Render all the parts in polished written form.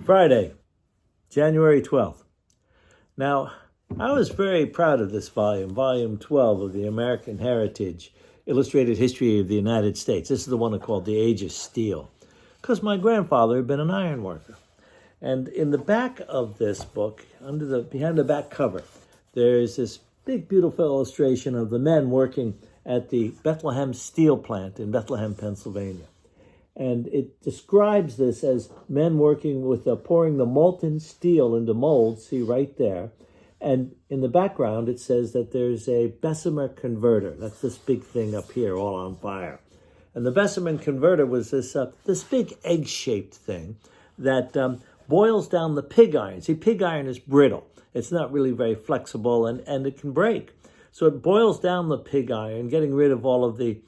Friday, January 12th. Now, I was very proud of this volume, volume 12 of the American Heritage Illustrated History of the United States. This is the one called The Age of Steel, because my grandfather had been an iron worker. And in the back of this book, behind the back cover, there's this big, beautiful illustration of the men working at the Bethlehem steel plant in Bethlehem, Pennsylvania. And it describes this as men working with pouring the molten steel into molds, see right there. And in the background, it says that there's a Bessemer converter. That's this big thing up here, all on fire. And the Bessemer converter was this big egg-shaped thing that boils down the pig iron. See, pig iron is brittle. It's not really very flexible, and it can break. So it boils down the pig iron, getting rid of all of the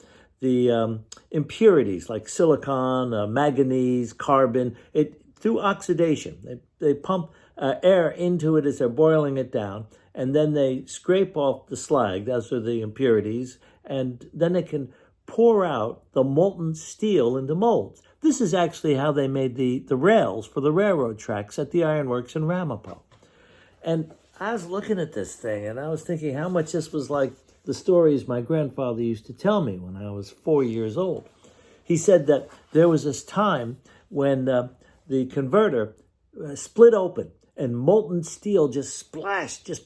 impurities like silicon, manganese, carbon, through oxidation. They pump air into it as they're boiling it down, and then they scrape off the slag, those are the impurities, and then they can pour out the molten steel into molds. This is actually how they made the rails for the railroad tracks at the ironworks in Ramapo. And I was looking at this thing, and I was thinking how much this was like the stories my grandfather used to tell me when I was 4 years old. He said that there was this time when the converter split open and molten steel just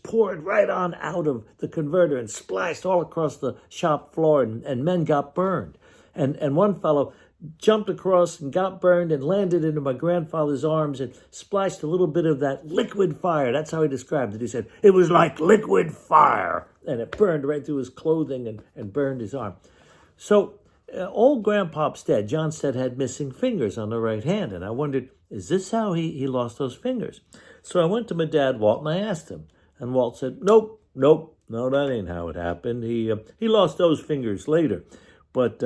poured right on out of the converter and splashed all across the shop floor, and men got burned. And one fellow jumped across and got burned and landed into my grandfather's arms and splashed a little bit of that liquid fire. That's how he described it. He said, it was like liquid fire. And it burned right through his clothing and burned his arm. So old Grandpop Stead, John Stead, had missing fingers on the right hand. And I wondered, is this how he lost those fingers? So I went to my dad, Walt, and I asked him. And Walt said, nope, no, that ain't how it happened. He lost those fingers later. But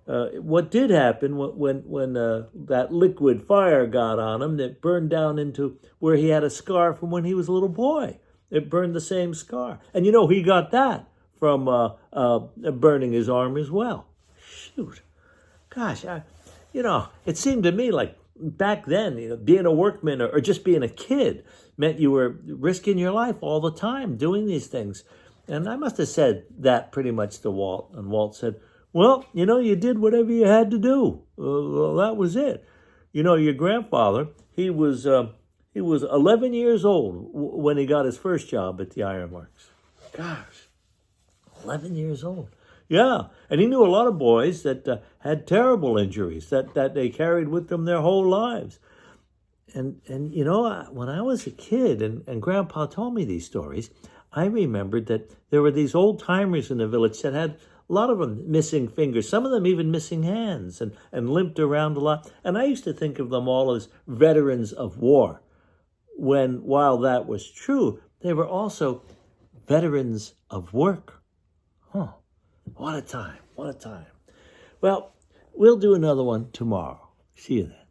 what did happen when that liquid fire got on him, that burned down into where he had a scar from when he was a little boy. It burned the same scar. And he got that from burning his arm as well. Shoot. Gosh, it seemed to me like back then, being a workman or just being a kid meant you were risking your life all the time doing these things. And I must have said that pretty much to Walt. And Walt said, well, you did whatever you had to do. Well, that was it. Your grandfather, he was 11 years old when he got his first job at the ironworks. Gosh, 11 years old. Yeah, and he knew a lot of boys that had terrible injuries that they carried with them their whole lives. And when I was a kid and Grandpa told me these stories, I remembered that there were these old-timers in the village that had a lot of them missing fingers, some of them even missing hands, and limped around a lot. And I used to think of them all as veterans of war, while that was true, they were also veterans of work. What a time, what a time. Well, we'll do another one tomorrow. See you then.